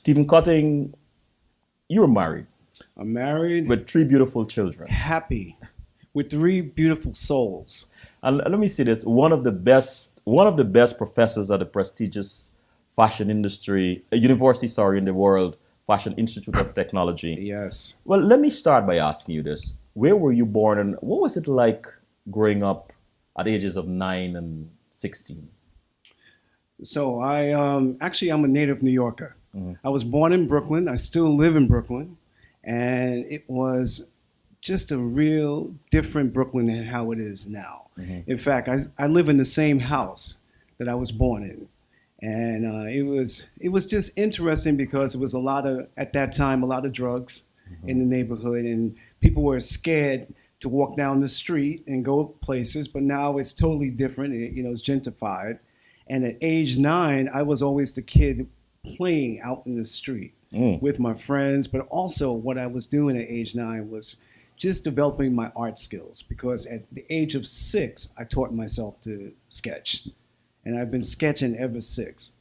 Stephen Cutting, you're married I'm married, with three beautiful children. happy, with three beautiful souls. And let me say this: one of the best professors at the prestigious fashion industry, university, sorry, in the world, Fashion Institute of Technology. Yes. Well, let me start by asking you this: where were you born, and what was it like growing up at ages of 9 and 16? So I'm a native New Yorker. I was born in Brooklyn. I still live in Brooklyn. And it was just a real different Brooklyn than how it is now. In fact, I live in the same house that I was born in. And it was just interesting because it was at that time, a lot of drugs in the neighborhood. And people were scared to walk down the street and go places. But now it's totally different. It's gentrified. And at age 9, I was always the kid playing out in the street with my friends. But also what I was doing at age 9 was just developing my art skills, because at the age of 6, I taught myself to sketch. And I've been sketching ever since.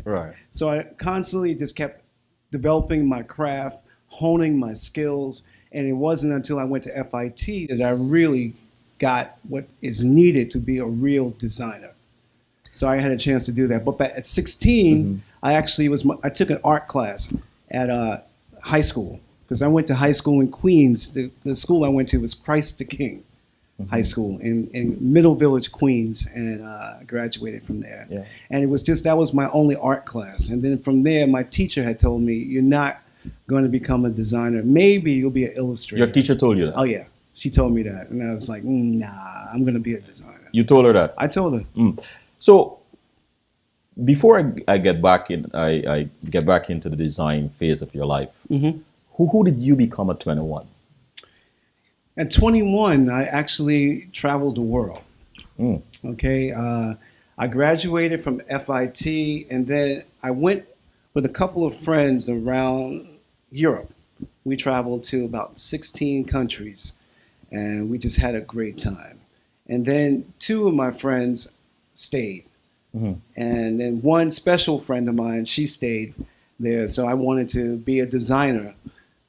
Right. So I constantly just kept developing my craft, honing my skills. And it wasn't until I went to FIT that I really got what is needed to be a real designer. So I had a chance to do that. But at 16, I took an art class at high school, because I went to high school in Queens. The school I went to was Christ the King High School in Middle Village, Queens, and I graduated from there. Yeah. And that was my only art class. And then from there, my teacher had told me, "You're not going to become a designer. Maybe you'll be an illustrator." Your teacher told you that? Oh, yeah. She told me that. And I was like, nah, I'm going to be a designer. You told her that? I told her. So before I get back into the design phase of your life, who did you become at 21? At 21, I actually traveled the world. Okay, I graduated from FIT, and then I went with a couple of friends around Europe. We traveled to about 16 countries, and we just had a great time. And then 2 of my friends stayed. And then one special friend of mine, she stayed there. So I wanted to be a designer,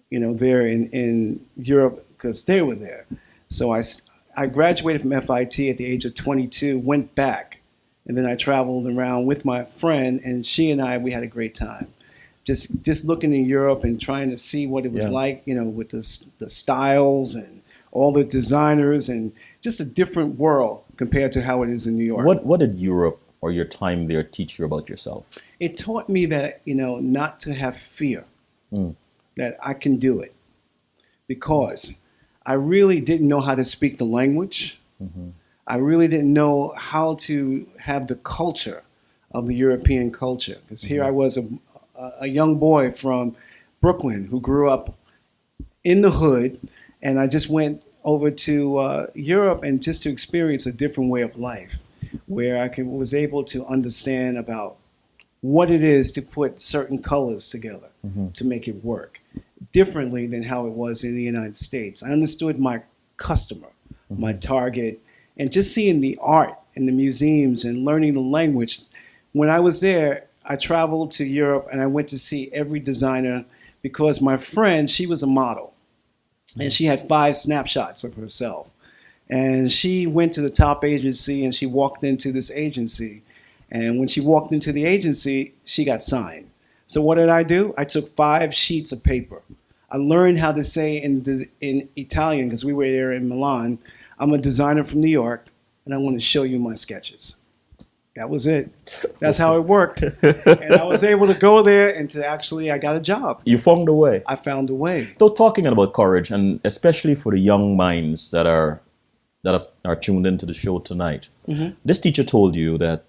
there in Europe, because they were there. So I graduated from FIT at the age of 22, went back, and then I traveled around with my friend, and she and we had a great time. Just looking in Europe and trying to see what it was like, with the styles and all the designers, and just a different world compared to how it is in New York. What did Europe or your time there teach you about yourself? It taught me that, not to have fear, that I can do it, because I really didn't know how to speak the language. I really didn't know how to have the culture of the European culture, because here I was a young boy from Brooklyn who grew up in the hood, and I just went over to Europe and just to experience a different way of life, where I was able to understand about what it is to put certain colors together to make it work differently than how it was in the United States. I understood my customer, my target, and just seeing the art in the museums and learning the language. When I was there, I traveled to Europe and I went to see every designer, because my friend, she was a model, and she had 5 snapshots of herself. And she went to the top agency and she walked into this agency. And when she walked into the agency, she got signed. So what did I do? I took 5 sheets of paper. I learned how to say in Italian because we were there in Milan. I'm a designer from New York, and I want to show you my sketches. That was it. That's how it worked. And I was able to go there and to actually, I got a job. You found a way. I found a way. So talking about courage, and especially for the young minds that are tuned into the show tonight, this teacher told you that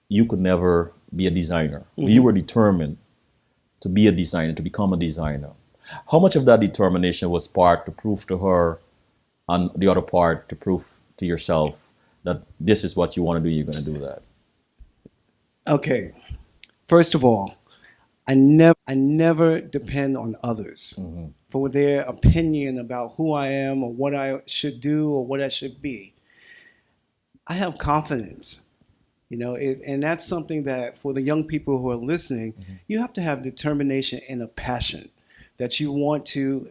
you could never be a designer. You were determined to be a designer, to become a designer. How much of that determination was part to prove to her, and the other part to prove to yourself that this is what you want to do, you're going to do that? Okay. First of all, I never depend on others for their opinion about who I am or what I should do or what I should be. I have confidence, and that's something that for the young people who are listening, you have to have determination and a passion that you want to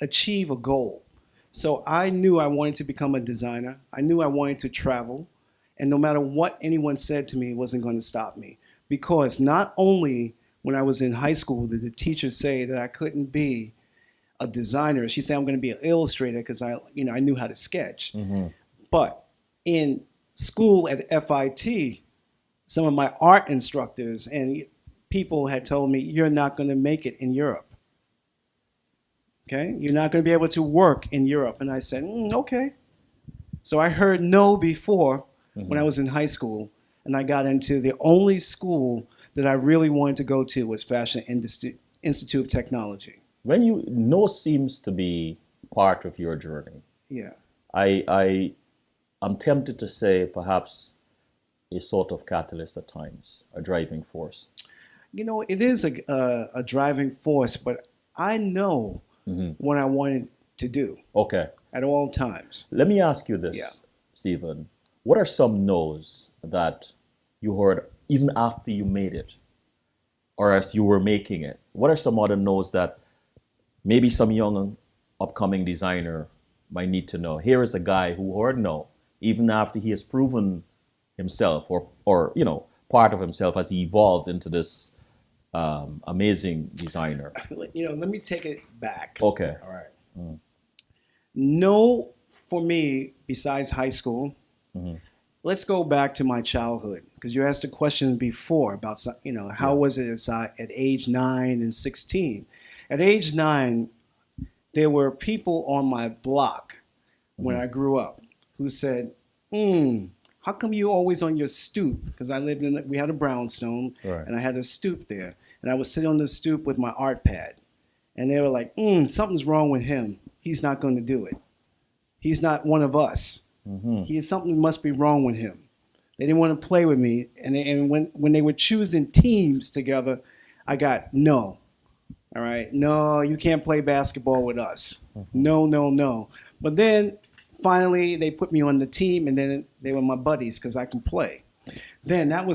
achieve a goal. So I knew I wanted to become a designer. I knew I wanted to travel. And no matter what anyone said to me, it wasn't going to stop me. Because not only when I was in high school did the teacher say that I couldn't be a designer, she said I'm going to be an illustrator because I knew how to sketch. But in school at FIT, some of my art instructors and people had told me, you're not going to make it in Europe. Okay? You're not going to be able to work in Europe. And I said, okay. So I heard no before when I was in high school, and I got into the only school that I really wanted to go to was Fashion Institute of Technology. When you know seems to be part of your journey. Yeah. I'm tempted to say perhaps a sort of catalyst at times, a driving force. It is a driving force, but I know what I wanted to do. Okay. At all times. Let me ask you this, Stephen. What are some no's that you heard even after you made it or as you were making it? What are some other no's that maybe some young upcoming designer might need to know? Here is a guy who heard no, even after he has proven himself or part of himself as he evolved into this amazing designer. Let me take it back. Okay. All right. No, for me, besides high school, let's go back to my childhood because you asked a question before about how was it at age 9 and 16. At age 9, there were people on my block when I grew up who said, how come you always on your stoop? Because we had a brownstone, right, and I had a stoop there. And I would sit on the stoop with my art pad. And they were like, something's wrong with him. He's not going to do it. He's not one of us. Something must be wrong with him. They didn't want to play with me. And when they were choosing teams together, I got no. All right. No, you can't play basketball with us. No, no, no. But then finally they put me on the team, and then they were my buddies because I can play. Then that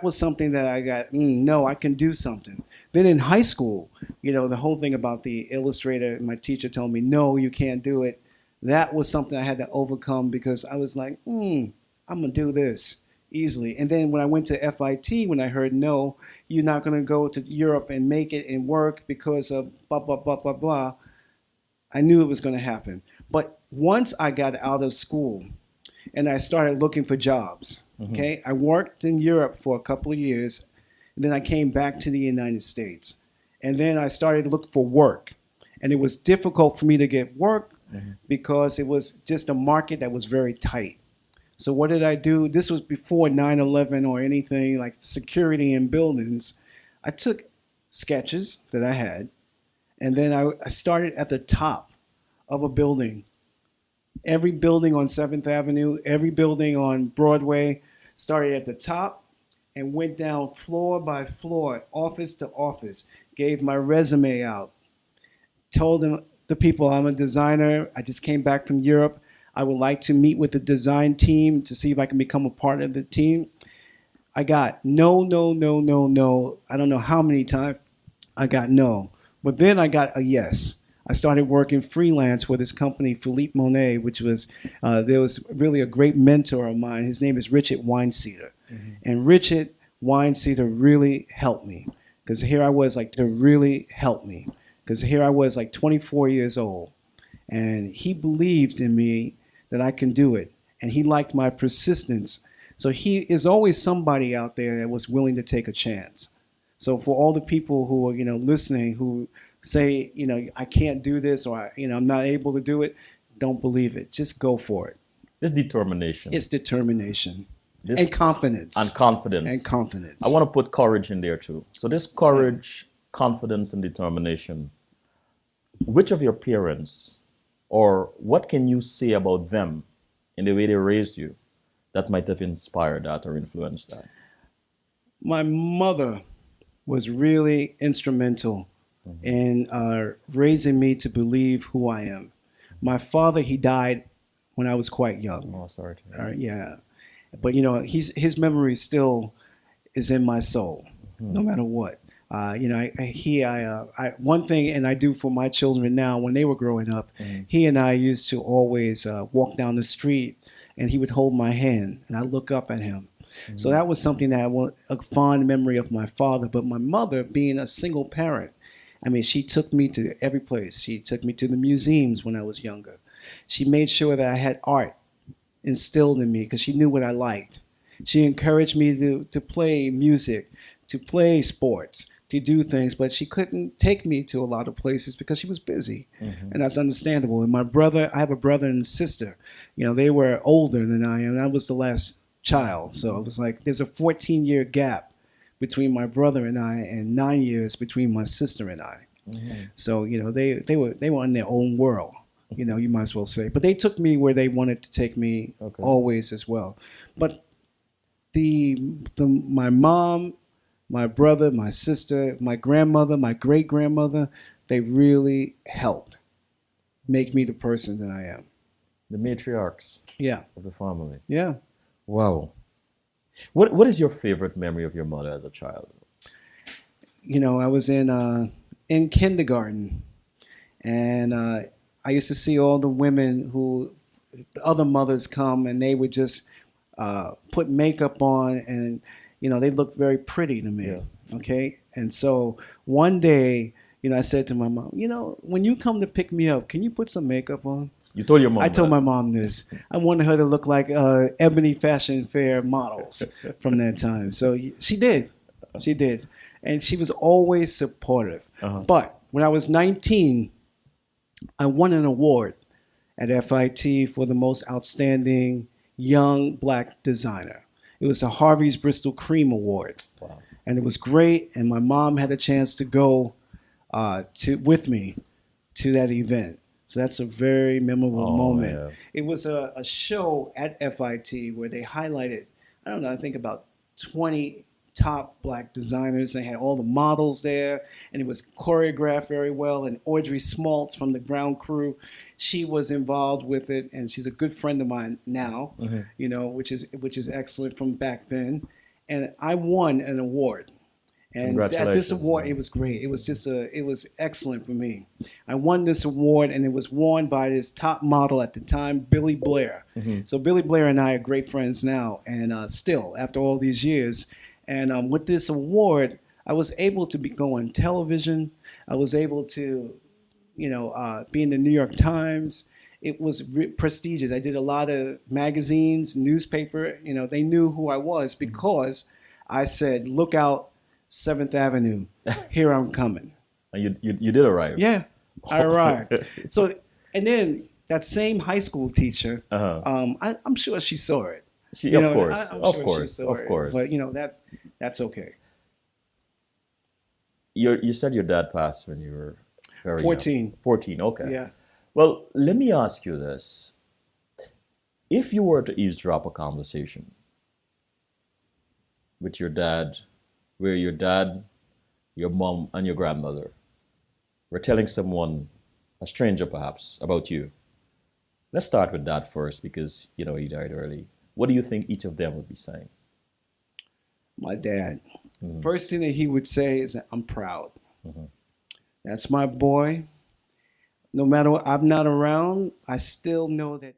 was something that I got, no, I can do something. Then in high school, the whole thing about the illustrator, my teacher told me, no, you can't do it. That was something I had to overcome because I was like, I'm going to do this easily. And then when I went to FIT, when I heard, no, you're not going to go to Europe and make it and work because of blah, blah, blah, blah, blah, I knew it was going to happen. But once I got out of school and I started looking for jobs, okay, I worked in Europe for a couple of years, and then I came back to the United States. And then I started to look for work. And it was difficult for me to get work because it was just a market that was very tight. So what did I do? This was before 9/11 or anything like security in buildings. I took sketches that I had, and then I started at the top of a building. Every building on 7th Avenue, every building on Broadway, started at the top and went down floor by floor, office to office, gave my resume out, told them, the people, I'm a designer. I just came back from Europe. I would like to meet with the design team to see if I can become a part of the team. I got no, no, no, no, no. I don't know how many times I got no. But then I got a yes. I started working freelance for this company, Philippe Monet, which was, there was really a great mentor of mine. His name is Richard Weinsteeder. And Richard Weinsteeder really helped me. Because here I was like, to really help me. because here I was like 24 years old, and he believed in me that I can do it, and he liked my persistence. So he is always somebody out there that was willing to take a chance. So for all the people who are, listening, who say, I can't do this, or I'm not able to do it, don't believe it. Just go for it. This determination. It's determination. This And confidence. and confidence. And confidence. I want to put courage in there too. So this courage, confidence, and determination. Which of your parents, or what can you say about them in the way they raised you, that might have inspired that or influenced that? My mother was really instrumental in raising me to believe who I am. My father, he died when I was quite young. Oh, sorry to hear. Yeah, but his memory still is in my soul, no matter what. One thing, and I do for my children now when they were growing up. He and I used to always walk down the street, and he would hold my hand, and I look up at him. So that was something that a fond memory of my father. But my mother, being a single parent, I mean, she took me to every place. She took me to the museums when I was younger. She made sure that I had art instilled in me because she knew what I liked. She encouraged me to play music, to play sports, to do things, but she couldn't take me to a lot of places because she was busy. And that's understandable. And my brother, I have a brother and sister. They were older than I am, and I was the last child. So it was like there's a 14-year gap between my brother and I, and 9 years between my sister and I. So they were in their own world. You might as well say. But they took me where they wanted to take me always as well. But my mom, my brother, my sister, my grandmother, my great-grandmother, they really helped make me the person that I am. The matriarchs. Yeah. Of the family. Yeah. Wow. What is your favorite memory of your mother as a child? I was in kindergarten, and I used to see all the women who the other mothers come, and they would just put makeup on, and they looked very pretty to me. Yeah. Okay, and so one day, I said to my mom, when you come to pick me up, can you put some makeup on? You told your mom. I told my mom this. I wanted her to look like Ebony Fashion Fair models from that time. So she did. She did. And she was always supportive. But when I was 19, I won an award at FIT for the most outstanding young black designer. It was a Harvey's Bristol Cream Award. Wow. And it was great. And my mom had a chance to go with me to that event. So that's a very memorable moment. Yeah. It was a show at FIT where they highlighted, I think about 20 top black designers. They had all the models there, and it was choreographed very well. And Audrey Smaltz from the ground crew, she was involved with it, and she's a good friend of mine now, which is excellent from back then. And I won an award. And at this award, it was great. It was excellent for me. I won this award, and it was won by this top model at the time, Billy Blair. So Billy Blair and I are great friends now, and still, after all these years. And with this award, I was able to go on television. I was able to, be in the New York Times. It was prestigious. I did a lot of magazines, newspaper. They knew who I was because I said, "Look out, 7th Avenue, here I'm coming." And you did arrive. Yeah, I arrived. So, and then that same high school teacher, I'm sure she saw it. Of course. But that's okay. You said your dad passed when you were very 14. Young. 14. Okay. Yeah. Well, let me ask you this: if you were to eavesdrop a conversation with your dad, where your dad, your mom, and your grandmother were telling someone, a stranger perhaps, about you. Let's start with that first because, he died early. What do you think each of them would be saying? My dad. First thing that he would say is, "I'm proud. That's my boy. No matter what, I'm not around, I still know that